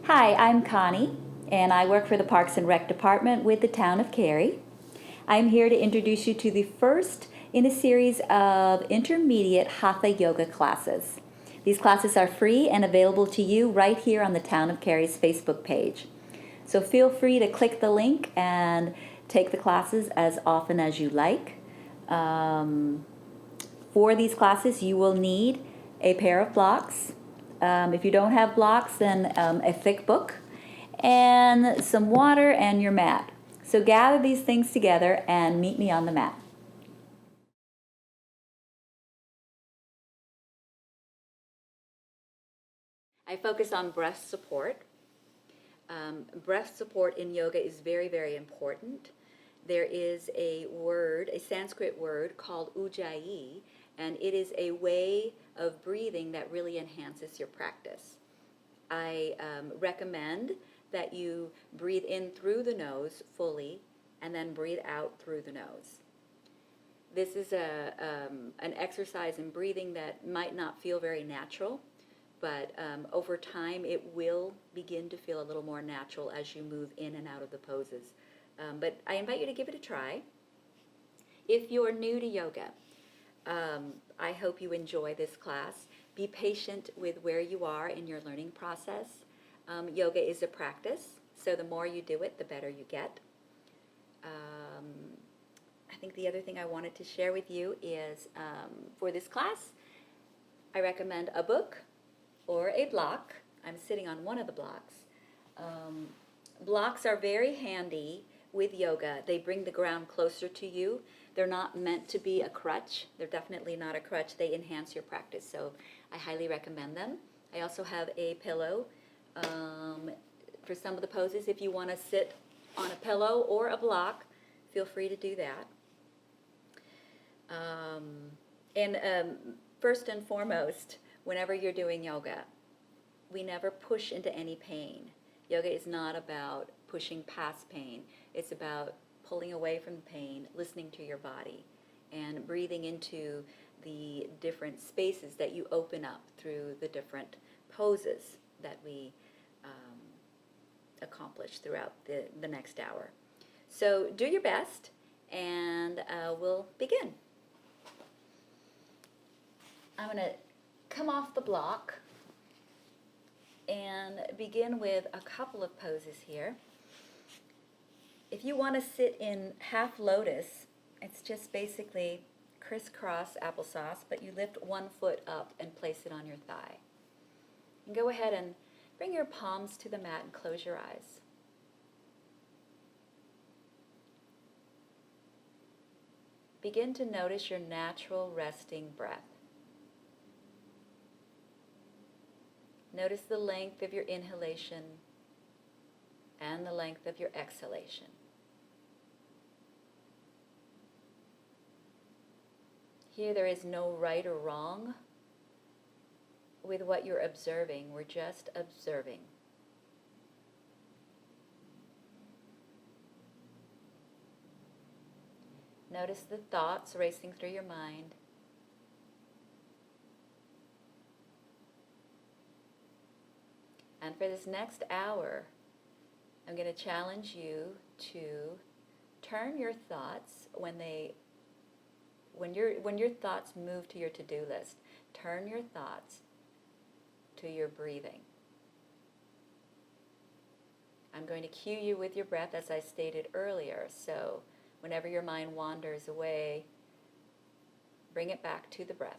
Hi, I'm Connie, and I work for the Parks and Rec Department with the town of Cary. I'm here to introduce you to the first in a series of intermediate Hatha yoga classes. These classes are free and available to you right here on the town of Cary's Facebook page. So feel free to click the link and take the classes as often as you like. For these classes, you will need a pair of blocks. If you don't have blocks, then a thick book and some water and your mat. So gather these things together and meet me on the mat. I focus on breath support. Breath support in yoga is very, very important. There is a word, a Sanskrit word called ujjayi, and it is a way of breathing that really enhances your practice. I recommend that you breathe in through the nose fully and then breathe out through the nose. This is an exercise in breathing that might not feel very natural, but over time it will begin to feel a little more natural as you move in and out of the poses. But I invite you to give it a try. If you're new to yoga, I hope you enjoy this class. Be patient with where you are in your learning process. Yoga is a practice, so the more you do it, the better you get. I think the other thing I wanted to share with you is for this class, I recommend a book or a block. I'm sitting on one of the blocks. Blocks are very handy with yoga. They bring the ground closer to you. They're not meant to be a crutch. They're definitely not a crutch. They enhance your practice, so I highly recommend them. I also have a pillow for some of the poses. If you want to sit on a pillow or a block, feel free to do that. First and foremost, whenever you're doing yoga, we never push into any pain. Yoga is not about pushing past pain. It's about pulling away from the pain, listening to your body, and breathing into the different spaces that you open up through the different poses that we accomplish throughout the next hour. So do your best, and we'll begin. I'm going to come off the block and begin with a couple of poses here. If you want to sit in half lotus, it's just basically crisscross applesauce, but you lift one foot up and place it on your thigh. And go ahead and bring your palms to the mat and close your eyes. Begin to notice your natural resting breath. Notice the length of your inhalation and the length of your exhalation. Here there is no right or wrong with what you're observing. We're just observing. Notice the thoughts racing through your mind. And for this next hour, I'm going to challenge you to turn your thoughts when your thoughts move to your to-do list, turn your thoughts to your breathing. I'm going to cue you with your breath as I stated earlier, so whenever your mind wanders away, bring it back to the breath.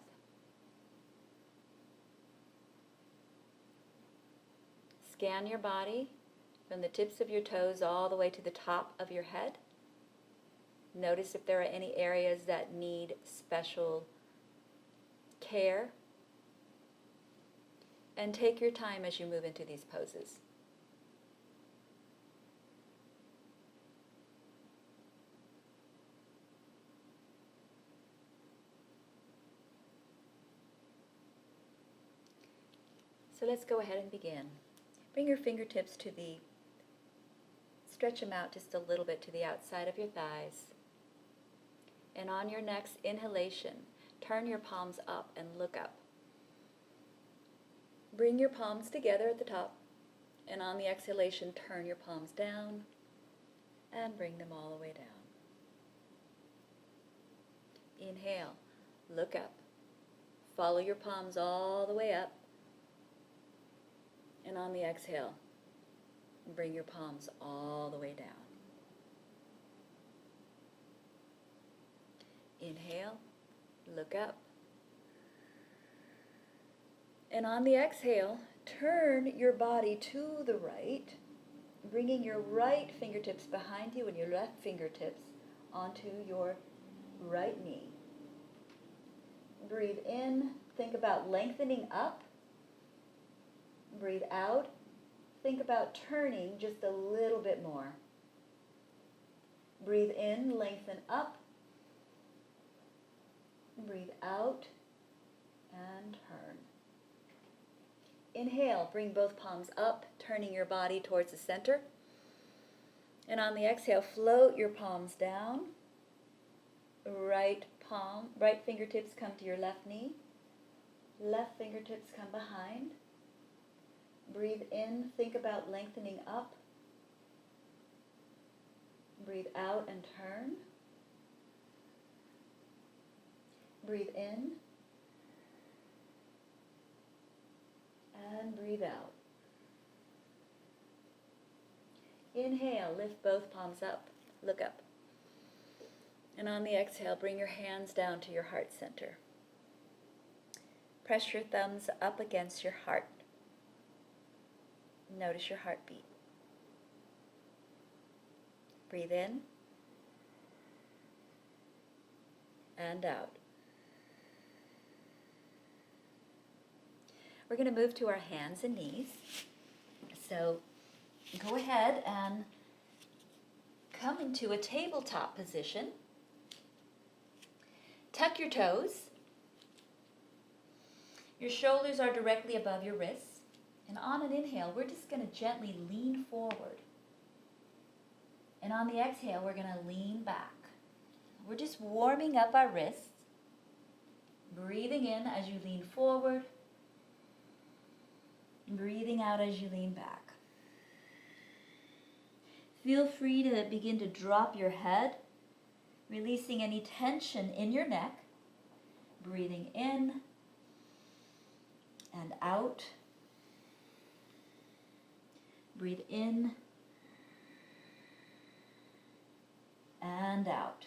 Scan your body from the tips of your toes all the way to the top of your head. Notice if there are any areas that need special care. And take your time as you move into these poses. So let's go ahead and begin. Bring your fingertips stretch them out just a little bit to the outside of your thighs. And on your next inhalation, turn your palms up and look up. Bring your palms together at the top And on the exhalation, turn your palms down and bring them all the way down. Inhale, look up. Follow your palms all the way up. And on the exhale, bring your palms all the way down. Inhale, look up. And on the exhale, turn your body to the right, bringing your right fingertips behind you and your left fingertips onto your right knee. Breathe in, think about lengthening up. Breathe out, think about turning just a little bit more. Breathe in, lengthen up. Breathe out and turn. Inhale, bring both palms up, turning your body towards the center. And on the exhale, float your palms down. Right fingertips come to your left knee. Left fingertips come behind. Breathe in, think about lengthening up. Breathe out and turn. Breathe in. And breathe out. Inhale, lift both palms up, look up. And on the exhale, bring your hands down to your heart center. Press your thumbs up against your heart. Notice your heartbeat. Breathe in and out. We're going to move to our hands and knees. So go ahead and come into a tabletop position. Tuck your toes. Your shoulders are directly above your wrists. And on an inhale, we're just going to gently lean forward. And on the exhale, we're going to lean back. We're just warming up our wrists. Breathing in as you lean forward. Breathing out as you lean back. Feel free to begin to drop your head, releasing any tension in your neck. Breathing in and out. Breathe in and out.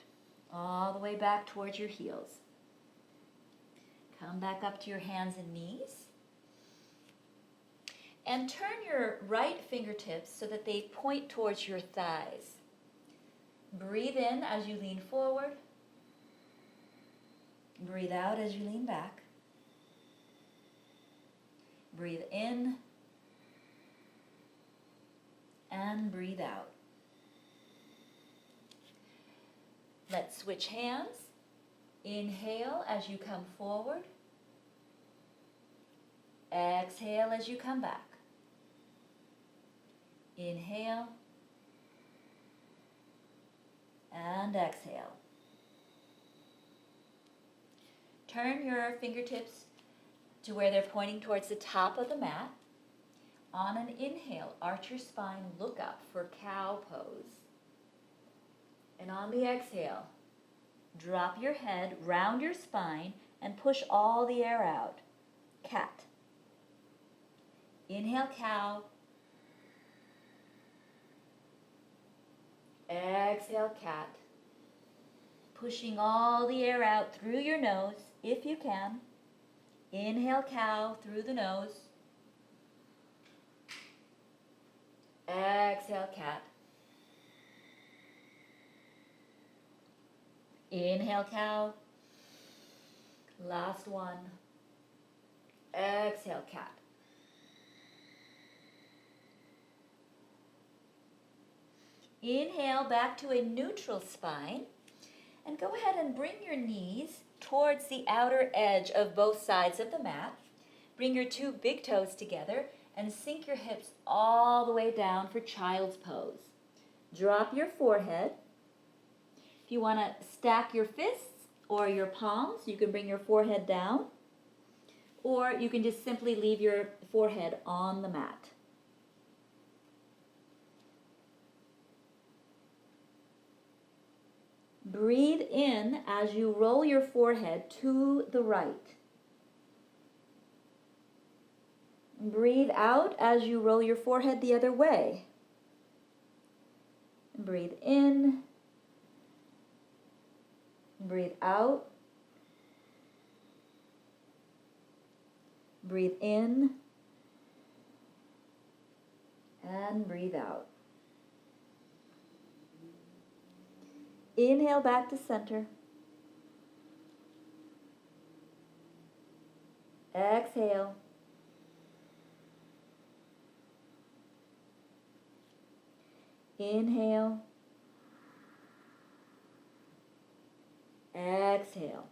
All the way back towards your heels. Come back up to your hands and knees. And turn your right fingertips so that they point towards your thighs. Breathe in as you lean forward. Breathe out as you lean back. Breathe in and breathe out. Let's switch hands. Inhale as you come forward. Exhale as you come back. Inhale and exhale. Turn your fingertips to where they're pointing towards the top of the mat. On an inhale, arch your spine, look up for cow pose. And on the exhale, drop your head, round your spine, and push all the air out. Cat. Inhale, cow. Exhale, cat. Pushing all the air out through your nose, if you can. Inhale, cow, through the nose. Exhale, cat. Inhale, cow. Last one. Exhale, cat. Inhale back to a neutral spine. And go ahead and bring your knees towards the outer edge of both sides of the mat. Bring your two big toes together and sink your hips all the way down for child's pose. Drop your forehead. If you want to stack your fists or your palms, you can bring your forehead down. Or you can just simply leave your forehead on the mat. Breathe in as you roll your forehead to the right. Breathe out as you roll your forehead the other way. Breathe in. Breathe out. Breathe in. And breathe out. Inhale back to center. Exhale. Inhale. Exhale.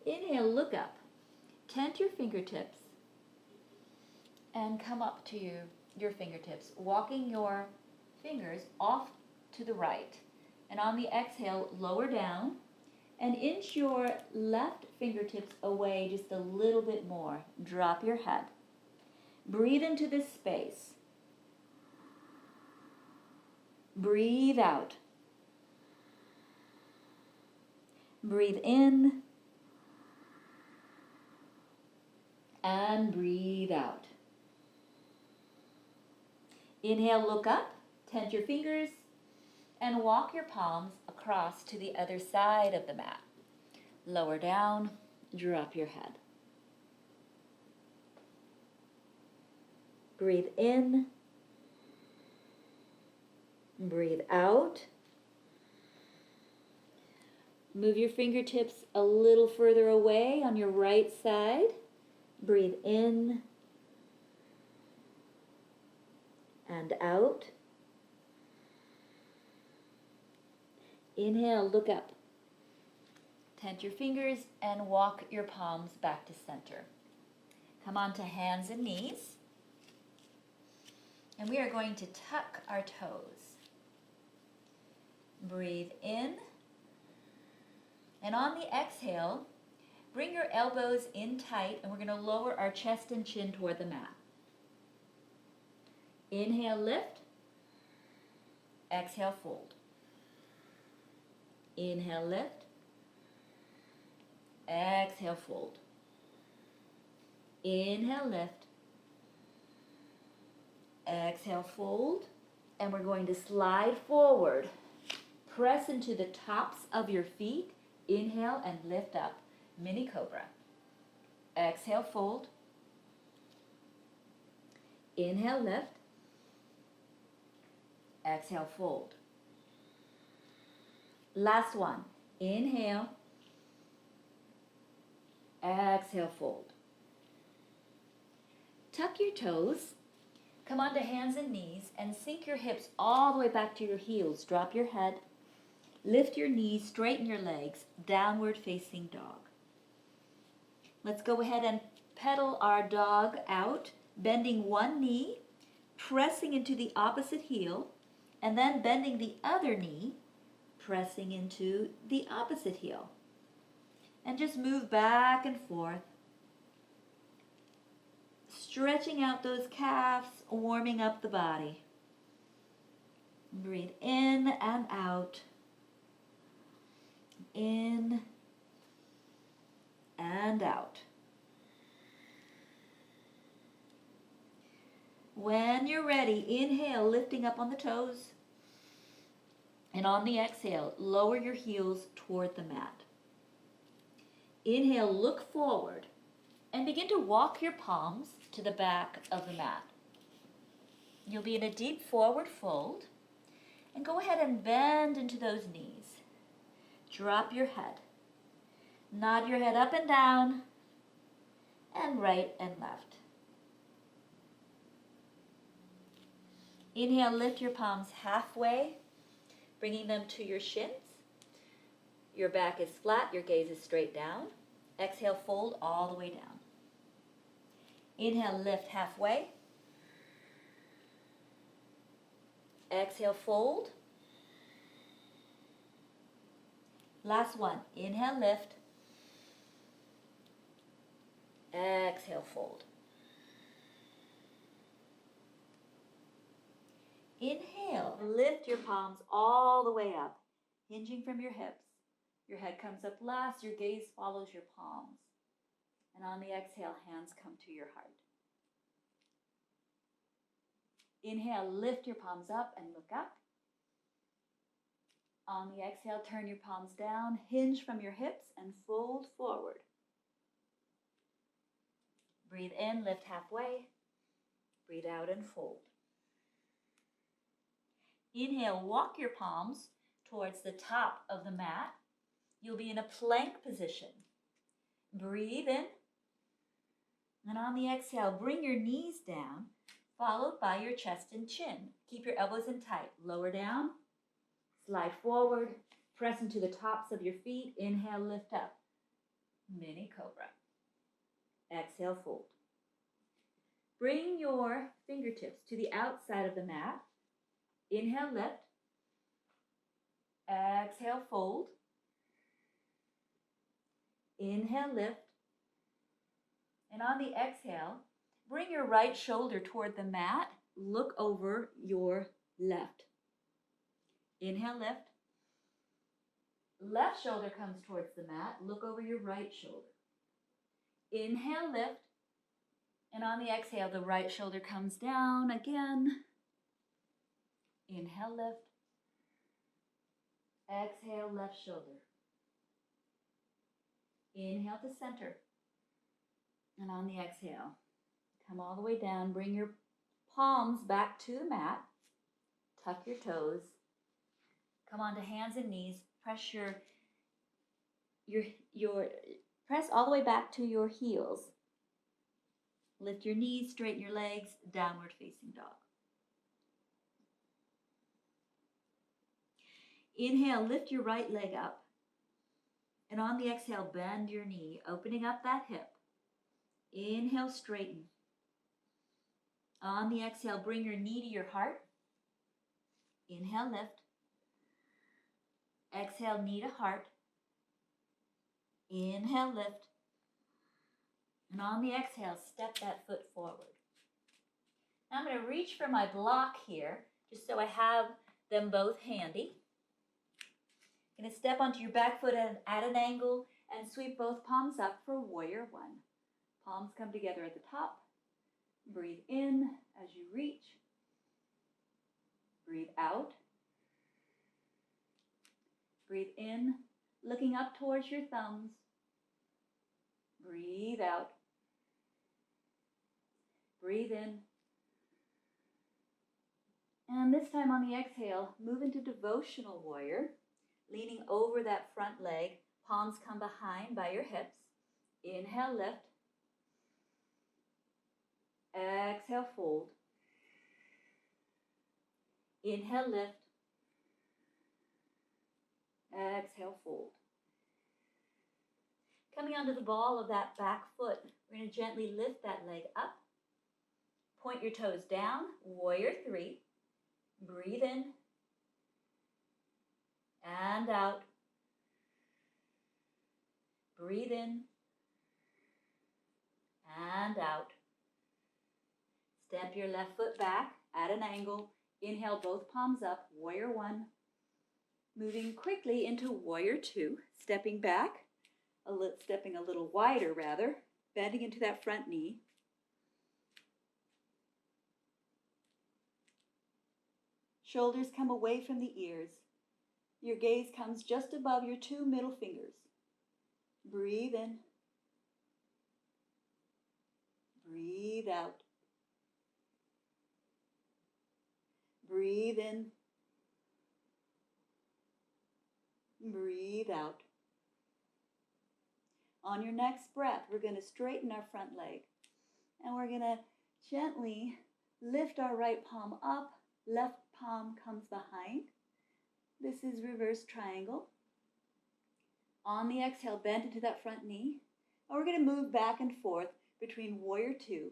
Inhale, look up. Tent your fingertips and come up to your fingertips, walking your fingers off to the right. And on the exhale, lower down and inch your left fingertips away just a little bit more. Drop your head. Breathe into this space. Breathe out. Breathe in. And breathe out. Inhale, look up, tent your fingers, and walk your palms across to the other side of the mat. Lower down, drop your head. Breathe in. Breathe out. Move your fingertips a little further away on your right side. Breathe in and out. Inhale, look up. Tent your fingers and walk your palms back to center. Come on to hands and knees. And we are going to tuck our toes. Breathe in. And on the exhale, bring your elbows in tight, and we're going to lower our chest and chin toward the mat. Inhale, lift. Exhale, fold. Inhale, lift. Exhale, fold. Inhale, lift. Exhale, fold. And we're going to slide forward. Press into the tops of your feet. Inhale and lift up. Mini Cobra. Exhale, fold. Inhale, lift. Exhale, fold. Last one. Inhale. Exhale, fold. Tuck your toes. Come onto hands and knees and sink your hips all the way back to your heels. Drop your head. Lift your knees, straighten your legs. Downward facing dog. Let's go ahead and pedal our dog out, bending one knee, pressing into the opposite heel, and then bending the other knee, pressing into the opposite heel. And just move back and forth, stretching out those calves, warming up the body. Breathe in and out. In and out. When you're ready, inhale, lifting up on the toes. And on the exhale, lower your heels toward the mat. Inhale, look forward, and begin to walk your palms to the back of the mat. You'll be in a deep forward fold, and go ahead and bend into those knees. Drop your head. Nod your head up and down, and right and left. Inhale, lift your palms halfway, bringing them to your shins. Your back is flat, your gaze is straight down. Exhale, fold all the way down. Inhale, lift halfway. Exhale, fold. Last one. Inhale, lift. Exhale, fold. Inhale, lift your palms all the way up, hinging from your hips. Your head comes up last, your gaze follows your palms. And on the exhale, hands come to your heart. Inhale, lift your palms up and look up. On the exhale, turn your palms down, hinge from your hips and fold forward. Breathe in, lift halfway. Breathe out and fold. Inhale, walk your palms towards the top of the mat. You'll be in a plank position. Breathe in. And on the exhale, bring your knees down, followed by your chest and chin. Keep your elbows in tight. Lower down, slide forward, press into the tops of your feet. Inhale, lift up. Mini cobra. Exhale, fold. Bring your fingertips to the outside of the mat. Inhale, lift. Exhale, fold. Inhale, lift. And on the exhale, bring your right shoulder toward the mat. Look over your left. Inhale, lift. Left shoulder comes towards the mat. Look over your right shoulder. Inhale, lift. And on the exhale, the right shoulder comes down again. Inhale, lift. Exhale, left shoulder. Inhale to center. And on the exhale, come all the way down. Bring your palms back to the mat. Tuck your toes. Come onto hands and knees. Press press all the way back to your heels. Lift your knees, straighten your legs, downward facing dog. Inhale, lift your right leg up. And on the exhale, bend your knee, opening up that hip. Inhale, straighten. On the exhale, bring your knee to your heart. Inhale, lift. Exhale, knee to heart. Inhale, lift. And on the exhale, step that foot forward. Now I'm going to reach for my block here, just so I have them both handy. I'm going to step onto your back foot at an angle and sweep both palms up for warrior one. Palms come together at the top. Breathe in as you reach. Breathe out. Breathe in, looking up towards your thumbs. Breathe out. Breathe in. And this time on the exhale, move into devotional warrior, leaning over that front leg. Palms come behind by your hips. Inhale, lift. Exhale, fold. Inhale, lift. Exhale, fold. Coming onto the ball of that back foot, we're going to gently lift that leg up. Point your toes down, warrior three. Breathe in and out. Breathe in and out. Step your left foot back at an angle. Inhale, both palms up, warrior one. Moving quickly into warrior two, stepping back, stepping a little wider rather, bending into that front knee. Shoulders come away from the ears. Your gaze comes just above your two middle fingers. Breathe in. Breathe out. Breathe in. Breathe out. On your next breath, we're going to straighten our front leg. And we're going to gently lift our right palm up. Left palm comes behind. This is reverse triangle. On the exhale, bend into that front knee. And we're going to move back and forth between warrior two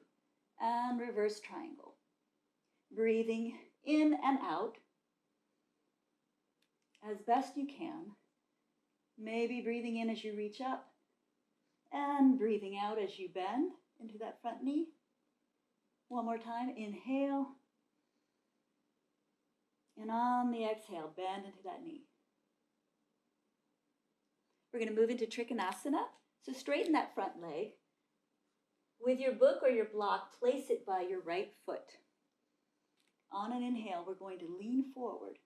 and reverse triangle. Breathing in and out as best you can. Maybe breathing in as you reach up and breathing out as you bend into that front knee. One more time, inhale. And on the exhale, bend into that knee. We're going to move into Trikonasana. So straighten that front leg. With your book or your block, place it by your right foot. On an inhale, we're going to lean forward.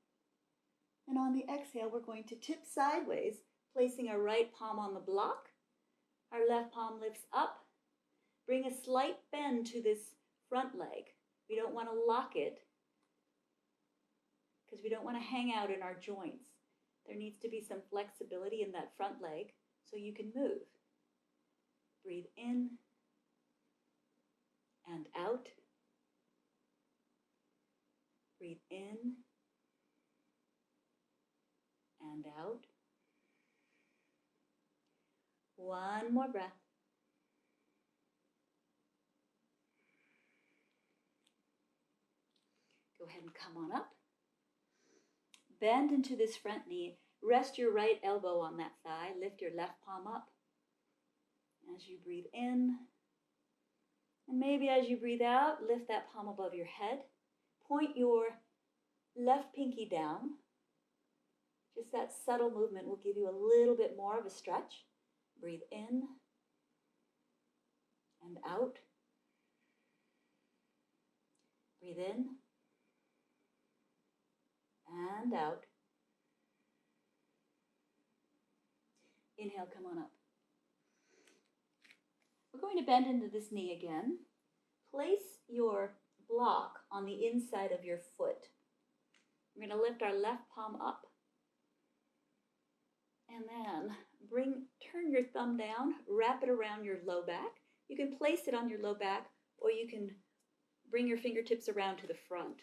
And on the exhale, we're going to tip sideways, placing our right palm on the block. Our left palm lifts up. Bring a slight bend to this front leg. We don't want to lock it because we don't want to hang out in our joints. There needs to be some flexibility in that front leg so you can move. Breathe in and out. Breathe in and out. One more breath. Go ahead and come on up. Bend into this front knee. Rest your right elbow on that thigh. Lift your left palm up. As you breathe in, and maybe as you breathe out, lift that palm above your head. Point your left pinky down. Just that subtle movement will give you a little bit more of a stretch. Breathe in and out. Breathe in and out. Inhale, come on up. We're going to bend into this knee again. Place your block on the inside of your foot. We're going to lift our left palm up. And then turn your thumb down, wrap it around your low back. You can place it on your low back, or you can bring your fingertips around to the front.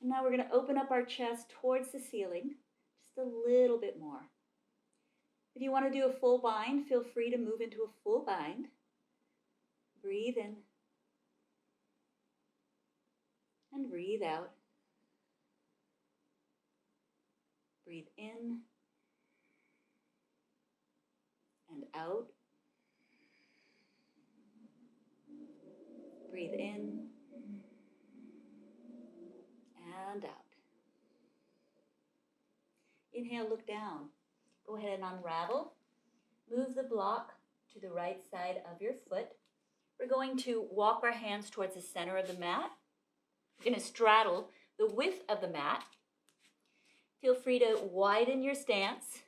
And now we're going to open up our chest towards the ceiling, just a little bit more. If you want to do a full bind, feel free to move into a full bind. Breathe in and breathe out. Breathe in and out. Breathe in and out. Inhale, look down. Go ahead and unravel. Move the block to the right side of your foot. We're going to walk our hands towards the center of the mat. We're going to straddle the width of the mat. Feel free to widen your stance.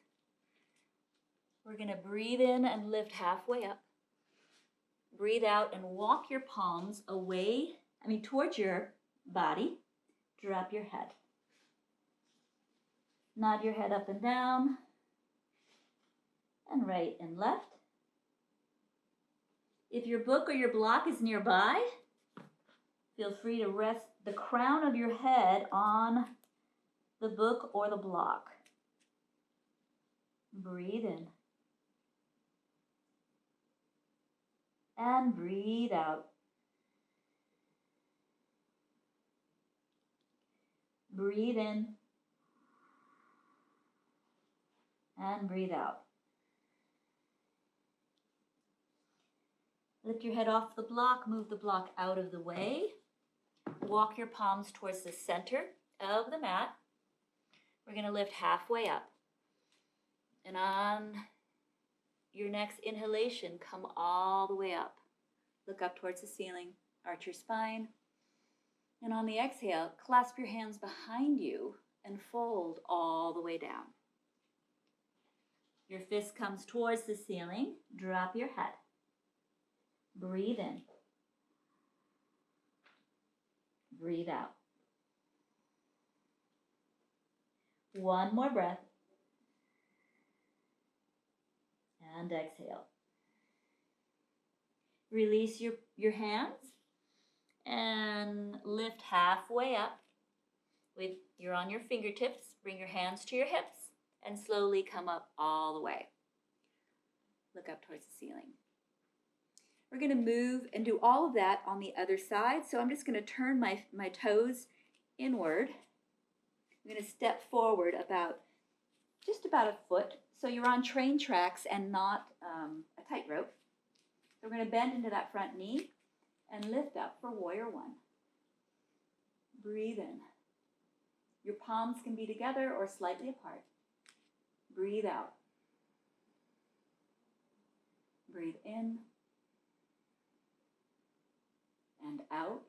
We're going to breathe in and lift halfway up. Breathe out and walk your palms towards your body. Drop your head. Nod your head up and down, and right and left. If your book or your block is nearby, feel free to rest the crown of your head on the book or the block. Breathe in. And breathe out. Breathe in. And breathe out. Lift your head off the block, move the block out of the way. Walk your palms towards the center of the mat. We're going to lift halfway up. And on your next inhalation, come all the way up. Look up towards the ceiling, arch your spine. And on the exhale, clasp your hands behind you and fold all the way down. Your fist comes towards the ceiling. Drop your head. Breathe in. Breathe out. One more breath. And exhale. Release your hands and lift halfway up. You're on your fingertips. Bring your hands to your hips and slowly come up all the way. Look up towards the ceiling. We're going to move and do all of that on the other side. So I'm just going to turn my toes inward. I'm going to step forward just about a foot. So you're on train tracks and not a tightrope. So we're going to bend into that front knee and lift up for warrior one. Breathe in. Your palms can be together or slightly apart. Breathe out. Breathe in and out.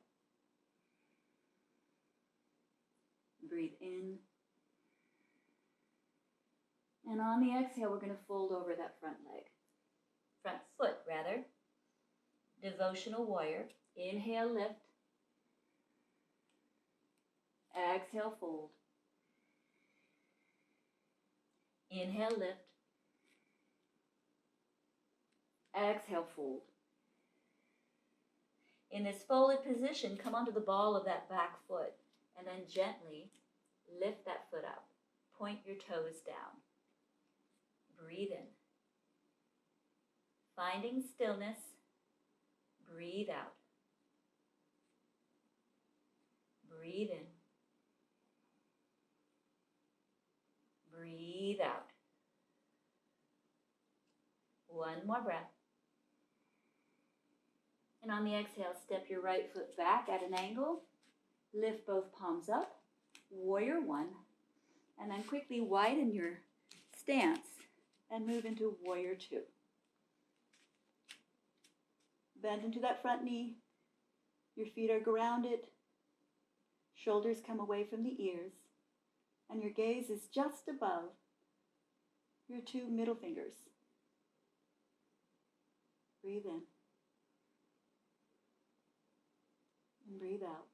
Breathe in. And on the exhale, we're going to fold over that front leg. Front foot, rather. Devotional warrior. Inhale, lift. Exhale, fold. Inhale, lift. Exhale, fold. In this folded position, come onto the ball of that back foot and then gently lift that foot up. Point your toes down. Breathe in. Finding stillness, breathe out. Breathe in. Breathe out. One more breath. And on the exhale, step your right foot back at an angle. Lift both palms up. Warrior one. And then quickly widen your stance and move into warrior two. Bend into that front knee. Your feet are grounded. Shoulders come away from the ears. And your gaze is just above your two middle fingers. Breathe in. And breathe out.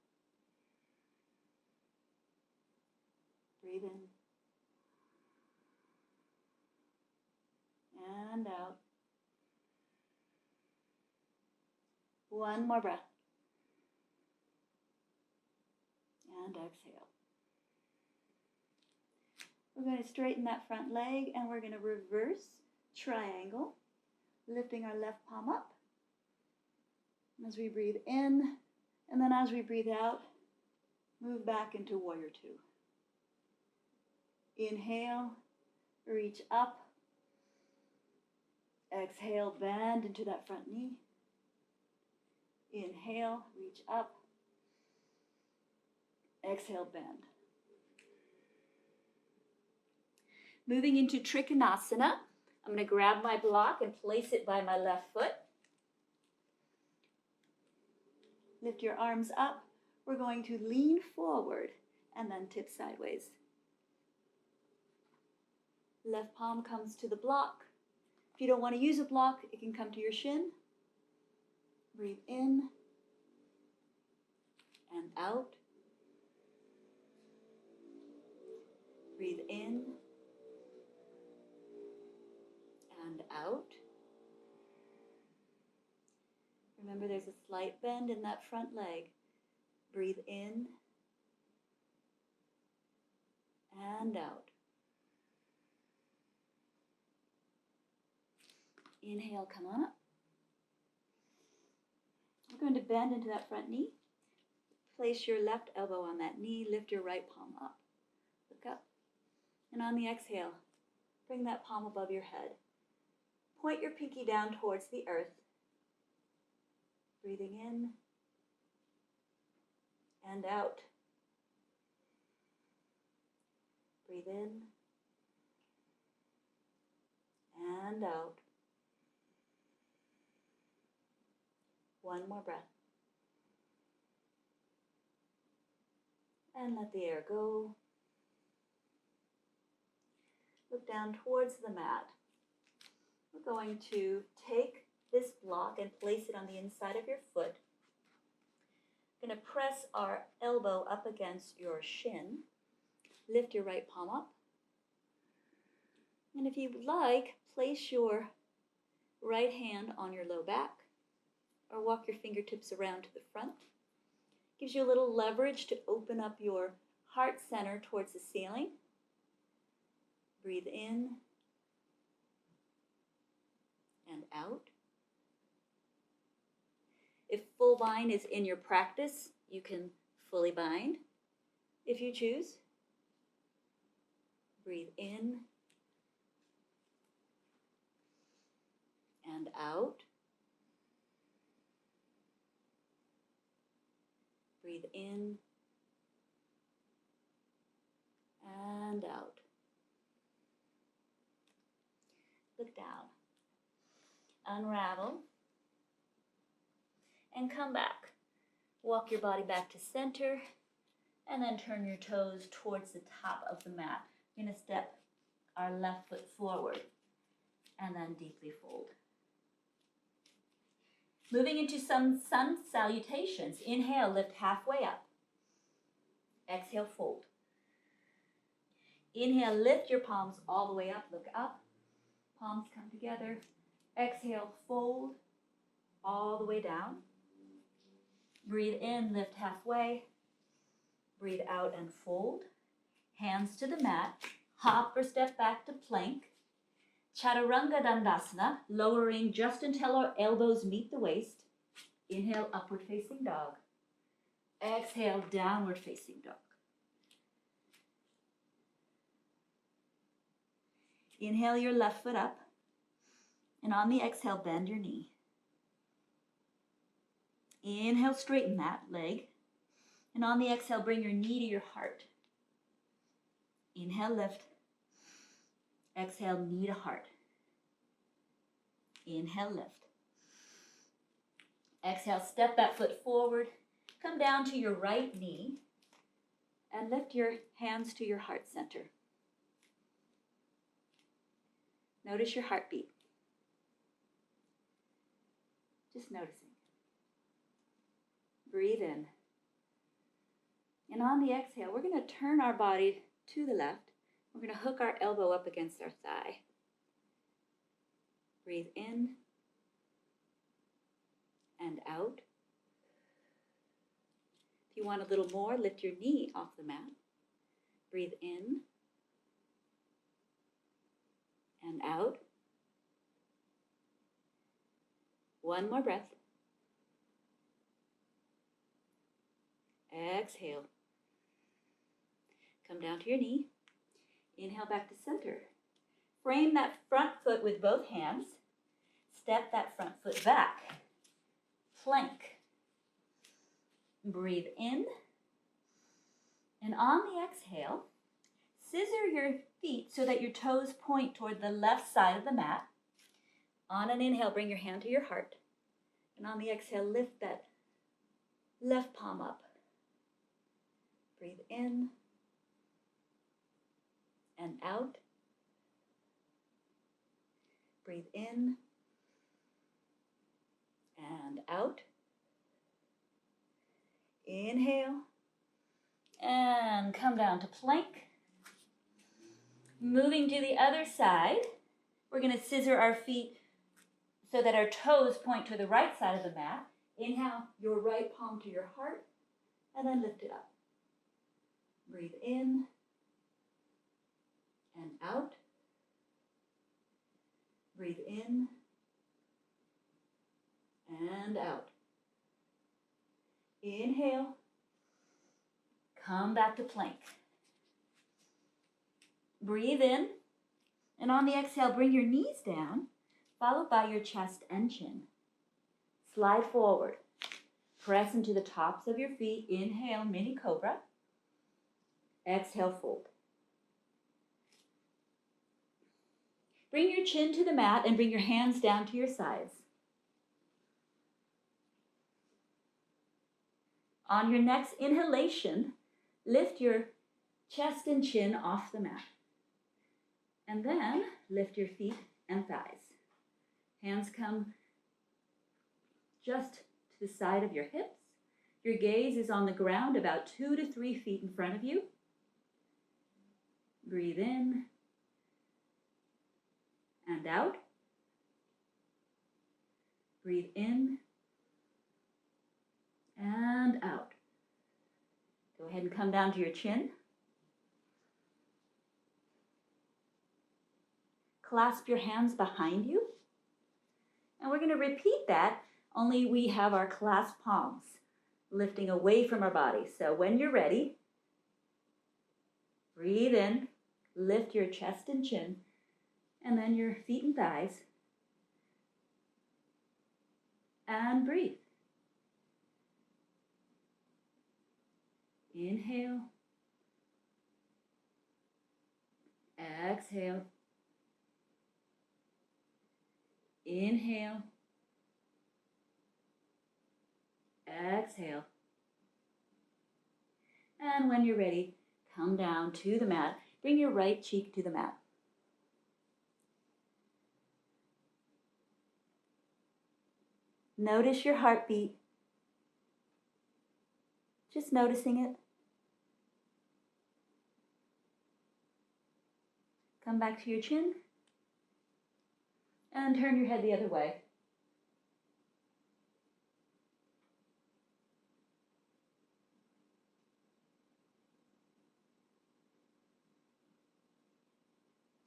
Breathe in. And out. One more breath. And exhale. We're going to straighten that front leg and we're going to reverse triangle, lifting our left palm up. As we breathe in, and then as we breathe out, move back into warrior two. Inhale, reach up. Exhale, bend into that front knee. Inhale, reach up. Exhale, bend. Moving into Trikonasana, I'm going to grab my block and place it by my left foot. Lift your arms up. We're going to lean forward and then tip sideways. Left palm comes to the block. If you don't want to use a block, it can come to your shin. Breathe in and out. Breathe in and out. Remember, there's a slight bend in that front leg. Breathe in and out. Inhale, come on up. We're going to bend into that front knee. Place your left elbow on that knee. Lift your right palm up. Look up. And on the exhale, bring that palm above your head. Point your pinky down towards the earth. Breathing in and out. Breathe in and out. One more breath. And let the air go. Look down towards the mat. We're going to take this block and place it on the inside of your foot. We're going to press our elbow up against your shin. Lift your right palm up. And if you would like, place your right hand on your low back or walk your fingertips around to the front. Gives you a little leverage to open up your heart center towards the ceiling. Breathe in and out. If full bind is in your practice, you can fully bind if you choose. Breathe in and out. Breathe in and out. Look down. Unravel. And come back. Walk your body back to center. And then turn your toes towards the top of the mat. We're going to step our left foot forward. And then deeply fold. Moving into some sun salutations. Inhale, lift halfway up. Exhale, fold. Inhale, lift your palms all the way up. Look up. Palms come together. Exhale, fold all the way down. Breathe in, lift halfway. Breathe out and fold. Hands to the mat. Hop or step back to plank. Chaturanga Dandasana, lowering just until our elbows meet the waist. Inhale, upward facing dog. Exhale, downward facing dog. Inhale your left foot up. And on the exhale, bend your knee. Inhale, straighten that leg. And on the exhale, bring your knee to your heart. Inhale, lift. Exhale, knee to heart. Inhale, lift. Exhale, step that foot forward. Come down to your right knee. And lift your hands to your heart center. Notice your heartbeat. Just noticing. Breathe in. And on the exhale, we're going to turn our body to the left. We're going to hook our elbow up against our thigh. Breathe in and out. If you want a little more, lift your knee off the mat. Breathe in and out. One more breath. Exhale. Come down to your knee. Inhale back to center. Frame that front foot with both hands. Step that front foot back. Plank. Breathe in. And on the exhale, scissor your feet so that your toes point toward the left side of the mat. On an inhale, bring your hand to your heart. And on the exhale, lift that left palm up. Breathe in and out. Breathe in and out. Inhale and come down to plank. Moving to the other side, we're going to scissor our feet so that our toes point to the right side of the mat. Inhale your right palm to your heart and then lift it up. Breathe in and out. Breathe in and out. Inhale. Come back to plank. Breathe in. And on the exhale, bring your knees down, followed by your chest and chin. Slide forward. Press into the tops of your feet. Inhale, mini cobra. Exhale, fold. Bring your chin to the mat and bring your hands down to your sides. On your next inhalation, lift your chest and chin off the mat. And then lift your feet and thighs. Hands come just to the side of your hips. Your gaze is on the ground about 2 to 3 feet in front of you. Breathe in and out. Breathe in and out. Go ahead and come down to your chin. Clasp your hands behind you. And we're going to repeat that, only we have our clasped palms lifting away from our body. So when you're ready, breathe in, lift your chest and chin, and then your feet and thighs. And breathe. Inhale. Exhale. Inhale. Exhale. And when you're ready, come down to the mat. Bring your right cheek to the mat. Notice your heartbeat. Just noticing it. Come back to your chin. And turn your head the other way.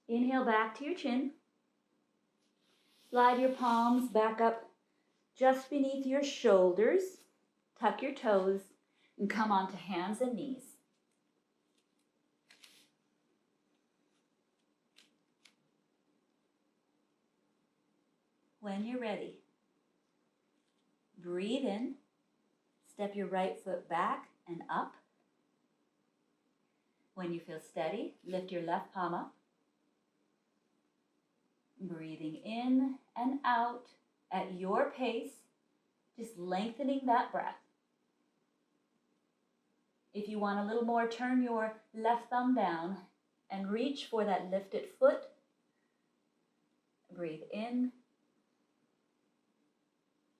Inhale back to your chin. Slide your palms back up just beneath your shoulders. Tuck your toes and come onto hands and knees. When you're ready, breathe in. Step your right foot back and up. When you feel steady, lift your left palm up. Breathing in and out at your pace, just lengthening that breath. If you want a little more, turn your left thumb down and reach for that lifted foot. Breathe in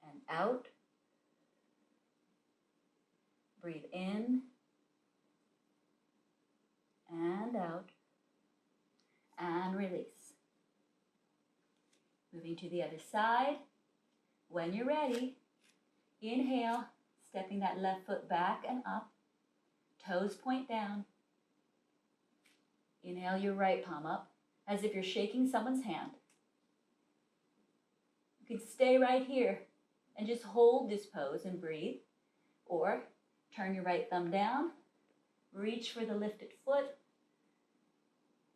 and out. Breathe in and out and release. Moving to the other side. When you're ready, inhale, stepping that left foot back and up. Toes point down. Inhale your right palm up as if you're shaking someone's hand. You can stay right here and just hold this pose and breathe. Or turn your right thumb down, reach for the lifted foot,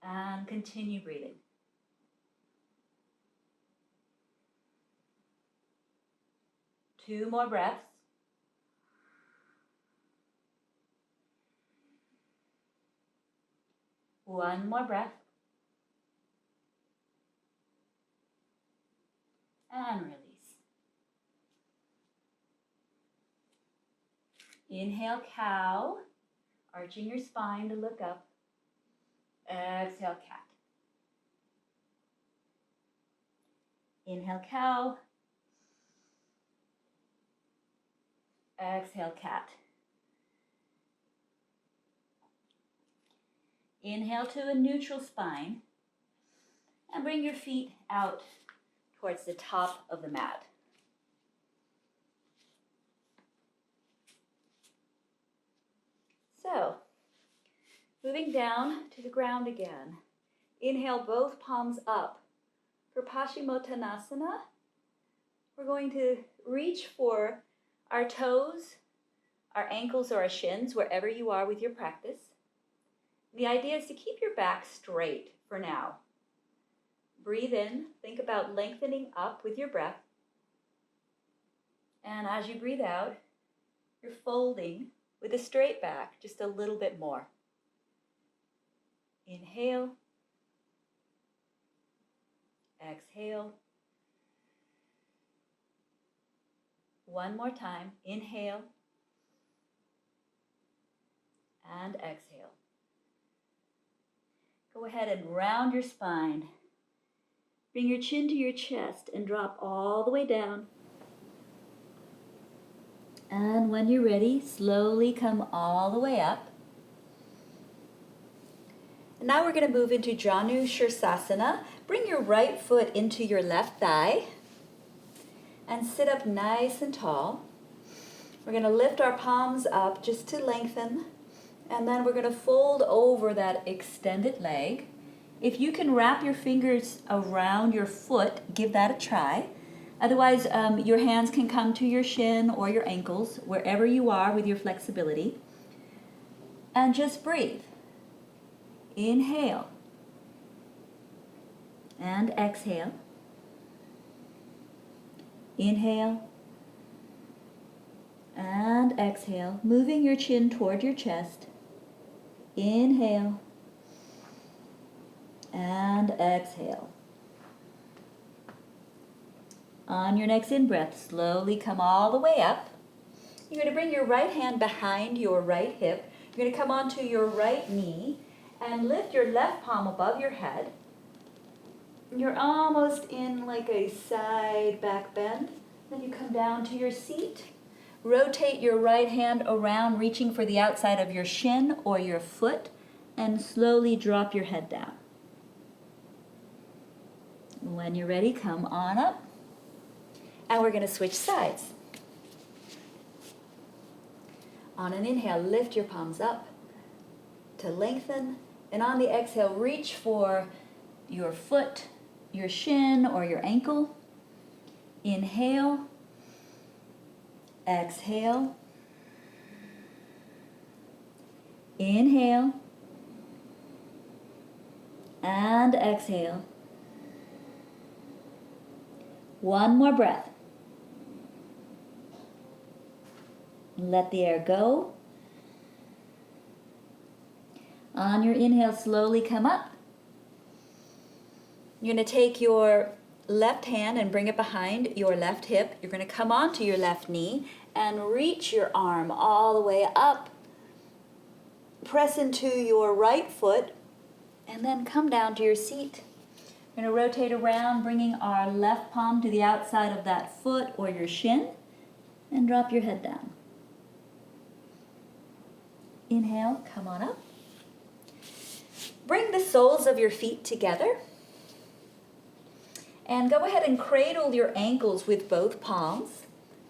and continue breathing. Two more breaths. One more breath. And release. Inhale, cow, arching your spine to look up. Exhale, cat. Inhale, cow. Exhale, cat. Inhale to a neutral spine and bring your feet out towards the top of the mat. So, moving down to the ground again. Inhale, both palms up. For Paschimottanasana, we're going to reach for our toes, our ankles, or our shins, wherever you are with your practice. The idea is to keep your back straight for now. Breathe in, think about lengthening up with your breath. And as you breathe out, you're folding with a straight back just a little bit more. Inhale. Exhale. One more time. Inhale. And exhale. Go ahead and round your spine. Bring your chin to your chest and drop all the way down. And when you're ready, slowly come all the way up. And now we're going to move into Janu Shirsasana. Bring your right foot into your left thigh and sit up nice and tall. We're going to lift our palms up just to lengthen, and then we're going to fold over that extended leg. If you can wrap your fingers around your foot, give that a try. Otherwise, your hands can come to your shin or your ankles, wherever you are with your flexibility. And just breathe. Inhale. And exhale. Inhale. And exhale, moving your chin toward your chest. Inhale. And exhale. On your next in-breath, slowly come all the way up. You're going to bring your right hand behind your right hip. You're going to come onto your right knee and lift your left palm above your head. You're almost in like a side back bend. Then you come down to your seat. Rotate your right hand around, reaching for the outside of your shin or your foot, and slowly drop your head down. When you're ready, come on up. And we're going to switch sides. On an inhale, lift your palms up to lengthen. And on the exhale, reach for your foot, your shin, or your ankle. Inhale. Exhale. Inhale. And exhale. One more breath. Let the air go. On your inhale, slowly come up. You're going to take your left hand and bring it behind your left hip. You're going to come onto your left knee and reach your arm all the way up. Press into your right foot and then come down to your seat. We're going to rotate around, bringing our left palm to the outside of that foot or your shin, and drop your head down. Inhale, come on up. Bring the soles of your feet together. And go ahead and cradle your ankles with both palms.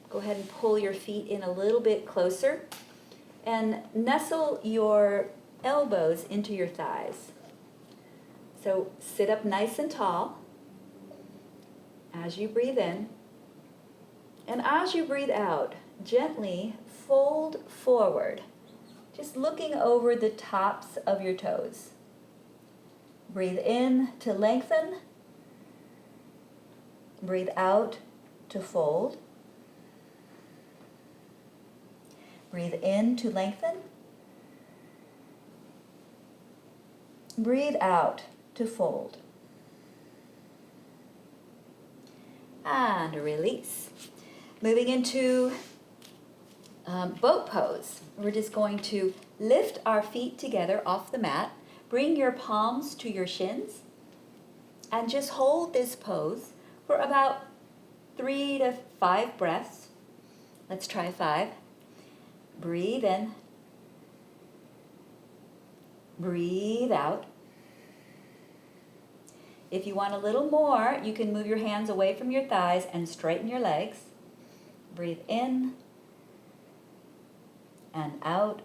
Go ahead and pull your feet in a little bit closer. And nestle your elbows into your thighs. So sit up nice and tall as you breathe in. And as you breathe out, gently fold forward, just looking over the tops of your toes. Breathe in to lengthen. Breathe out to fold. Breathe in to lengthen. Breathe out to fold. And release. Moving into boat pose. We're just going to lift our feet together off the mat. Bring your palms to your shins. And just hold this pose for about 3 to 5 breaths. Let's try 5. Breathe in. Breathe out. If you want a little more, you can move your hands away from your thighs and straighten your legs. Breathe in and out.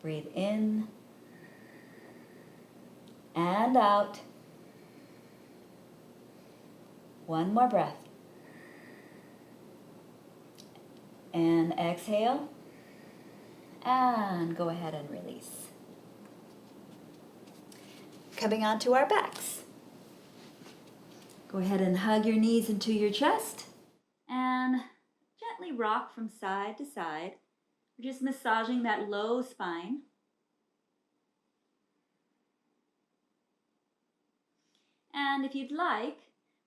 Breathe in and out. One more breath. And exhale. And go ahead and release. Coming onto our backs. Go ahead and hug your knees into your chest. And gently rock from side to side. We're just massaging that low spine. And if you'd like,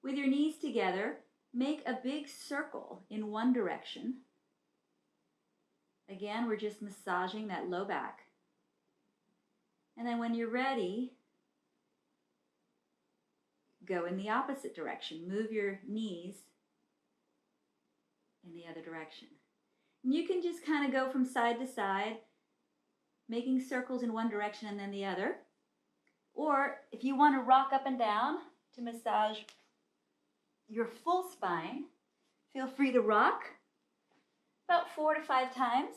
with your knees together, make a big circle in one direction. Again, we're just massaging that low back. And then when you're ready, go in the opposite direction. Move your knees in the other direction. And you can just kind of go from side to side, making circles in one direction and then the other. Or if you want to rock up and down to massage your full spine, feel free to rock about 4 to 5 times.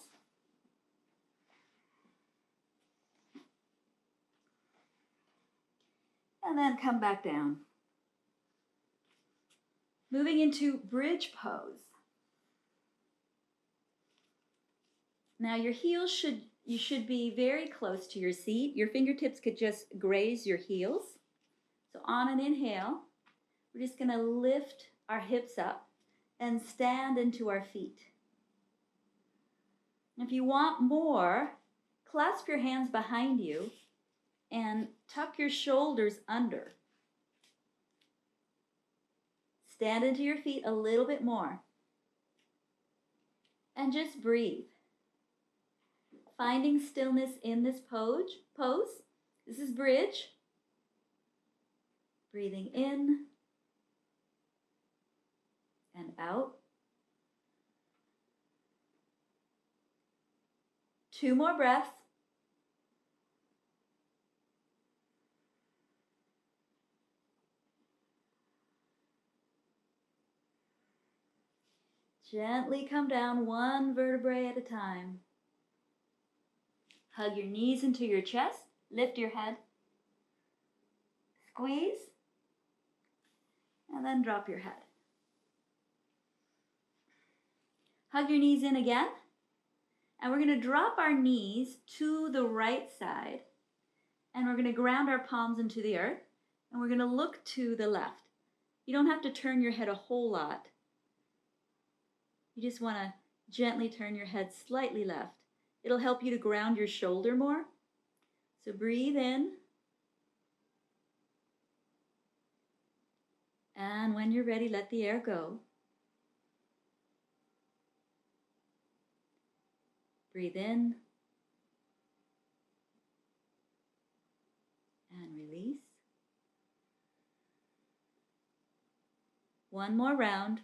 And then come back down. Moving into bridge pose. Now your heels you should be very close to your seat. Your fingertips could just graze your heels. So on an inhale, we're just going to lift our hips up and stand into our feet. If you want more, clasp your hands behind you and tuck your shoulders under. Stand into your feet a little bit more. And just breathe. Finding stillness in this pose. This is bridge. Breathing in and out. 2 more breaths. Gently come down 1 vertebrae at a time. Hug your knees into your chest. Lift your head. Squeeze. And then drop your head. Hug your knees in again. And we're going to drop our knees to the right side. And we're going to ground our palms into the earth. And we're going to look to the left. You don't have to turn your head a whole lot. You just want to gently turn your head slightly left. It'll help you to ground your shoulder more. So breathe in. And when you're ready, let the air go. Breathe in. And release. 1 more round.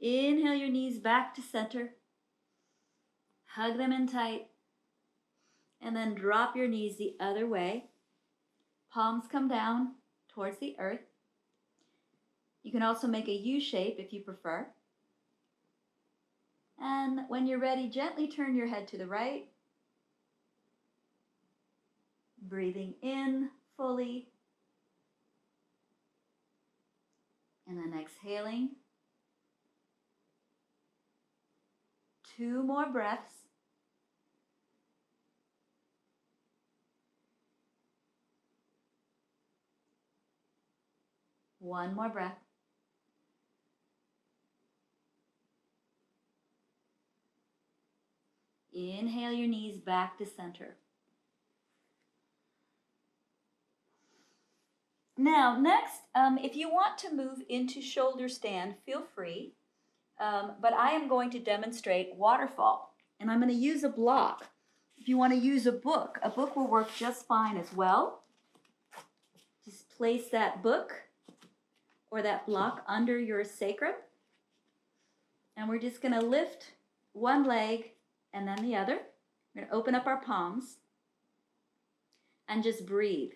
Inhale your knees back to center. Hug them in tight. And then drop your knees the other way. Palms come down towards the earth. You can also make a U shape if you prefer. And when you're ready, gently turn your head to the right. Breathing in fully. And then exhaling. 2 more breaths. One more breath. Inhale your knees back to center. Now, next, if you want to move into shoulder stand, feel free. But I am going to demonstrate waterfall, and I'm going to use a block. If you want to use a book will work just fine as well. Just place that book or that block under your sacrum, and we're just going to lift one leg and then the other. We're going to open up our palms and just breathe.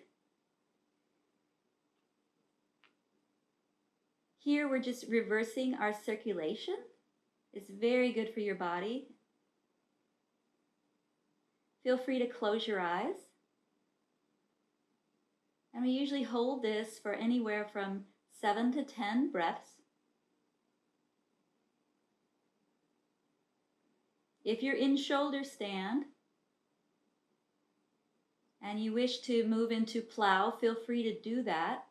Here we're just reversing our circulation. It's very good for your body. Feel free to close your eyes. And we usually hold this for anywhere from 7 to 10 breaths. If you're in shoulder stand and you wish to move into plow, feel free to do that.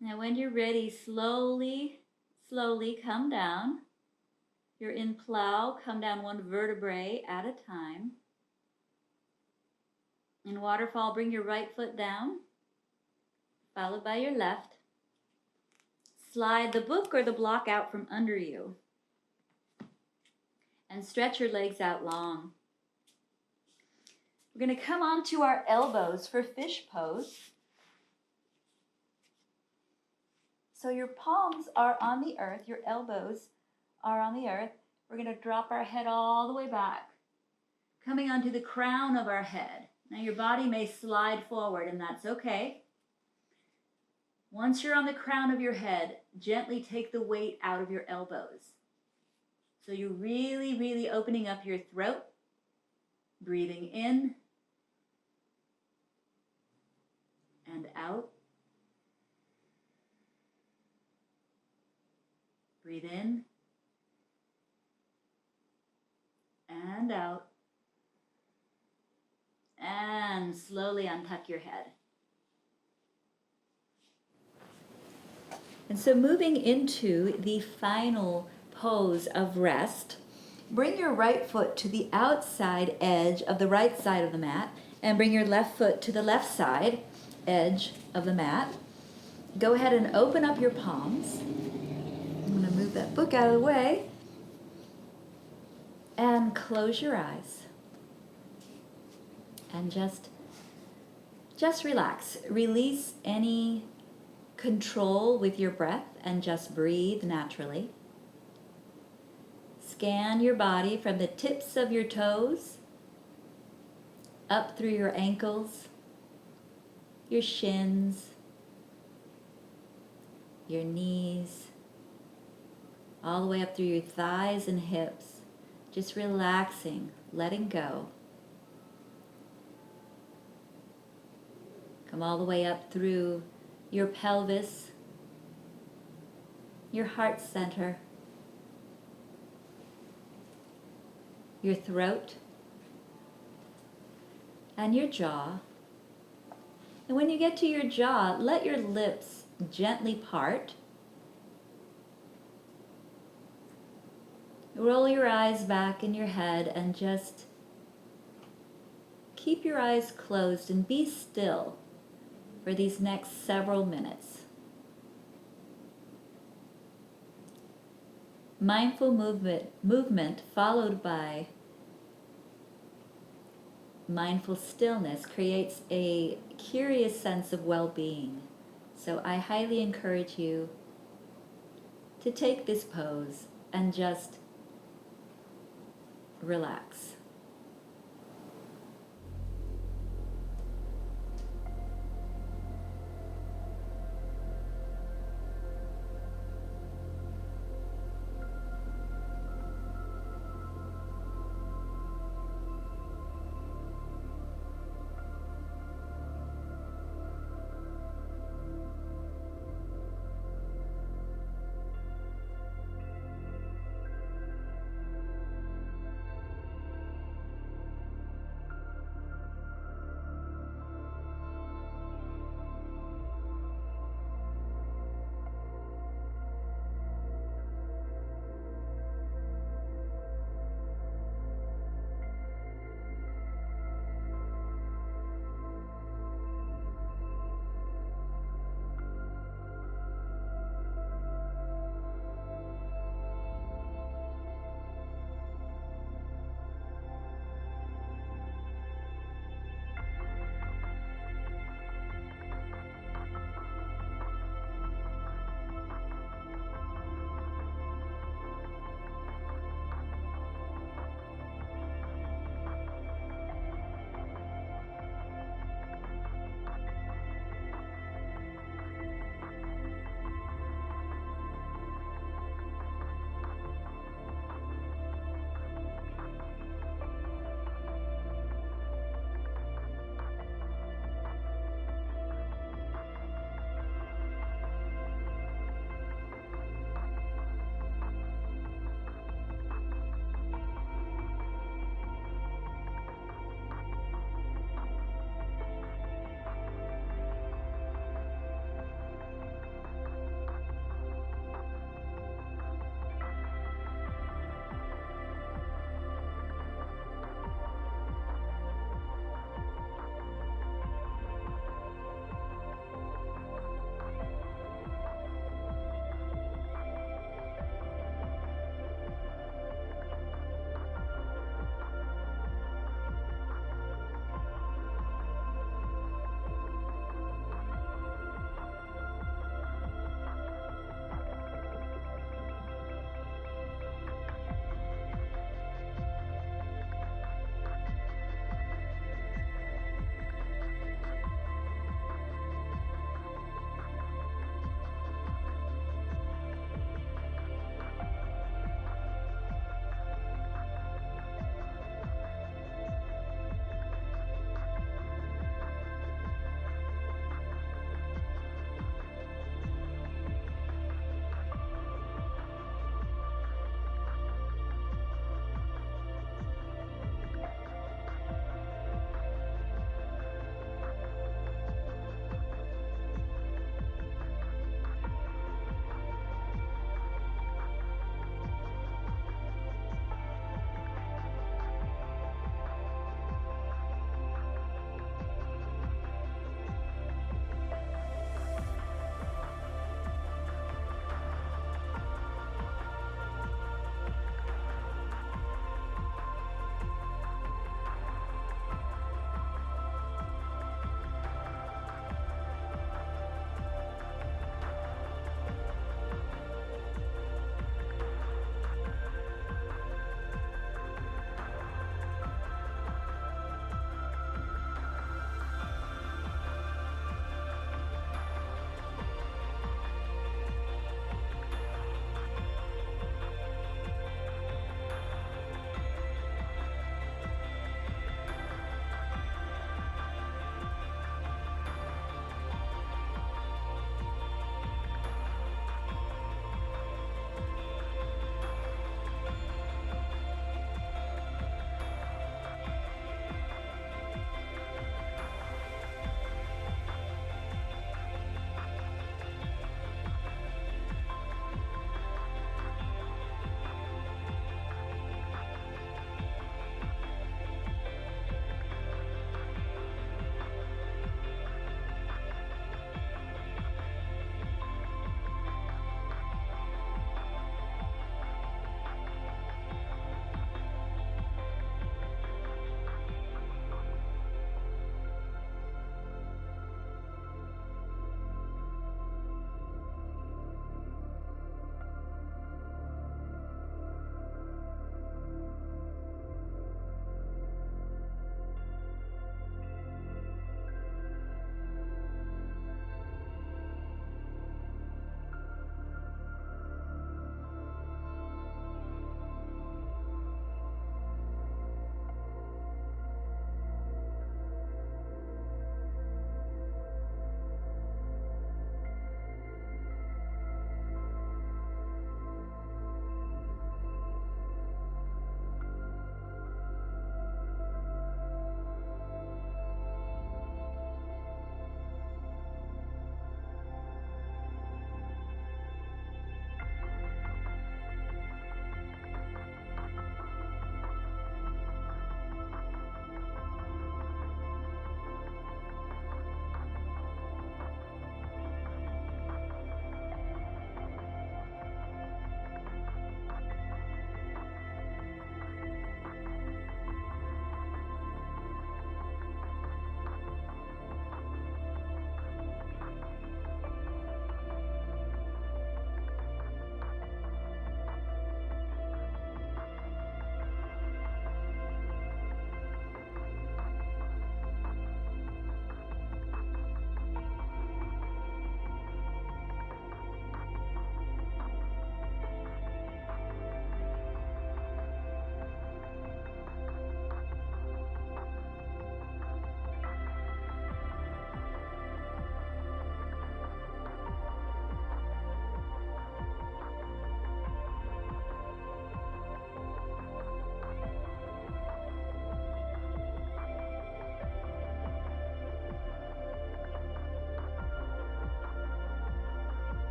Now when you're ready, slowly come down. You're in plow, come down 1 vertebrae at a time. In waterfall, bring your right foot down, followed by your left. Slide the book or the block out from under you. And stretch your legs out long. We're going to come onto our elbows for fish pose. So your palms are on the earth, your elbows are on the earth, we're going to drop our head all the way back, coming onto the crown of our head. Now your body may slide forward, and that's okay. Once you're on the crown of your head, gently take the weight out of your elbows. So you're really, really opening up your throat, breathing in and out. Breathe in and out. And slowly untuck your head. And so moving into the final pose of rest, bring your right foot to the outside edge of the right side of the mat and bring your left foot to the left side edge of the mat. Go ahead and open up your palms. I'm going to move that book out of the way and close your eyes. And just relax. Release any control with your breath and just breathe naturally. Scan your body from the tips of your toes up through your ankles, your shins, your knees, all the way up through your thighs and hips. Just relaxing, letting go. Come all the way up through your pelvis, your heart center, your throat, and your jaw. And when you get to your jaw, let your lips gently part. Roll your eyes back in your head and just keep your eyes closed and be still for these next several minutes. Mindful movement followed by mindful stillness creates a curious sense of well-being. So I highly encourage you to take this pose and just relax.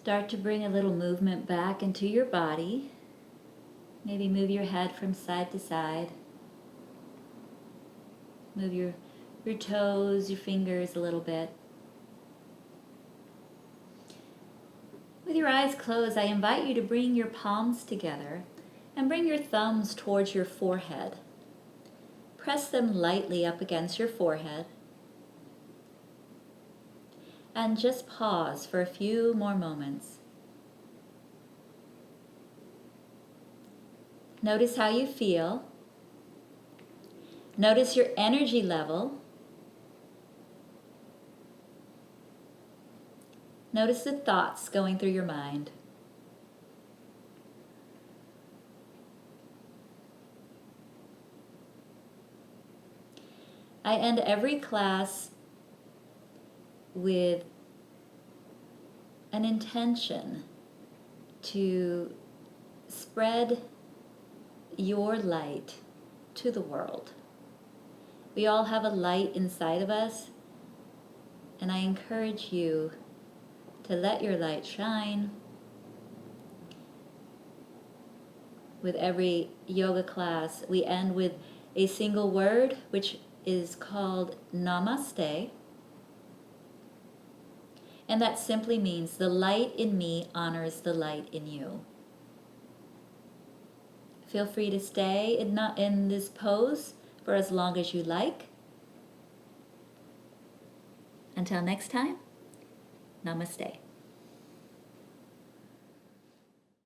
Start to bring a little movement back into your body. Maybe move your head from side to side. Move your toes, your fingers a little bit. With your eyes closed, I invite you to bring your palms together and bring your thumbs towards your forehead. Press them lightly up against your forehead. And just pause for a few more moments. Notice how you feel. Notice your energy level. Notice the thoughts going through your mind. I end every class with an intention to spread your light to the world. We all have a light inside of us, and I encourage you to let your light shine. With every yoga class, we end with a single word, which is called Namaste. And that simply means the light in me honors the light in you. Feel free to stay in this pose for as long as you like. Until next time, namaste.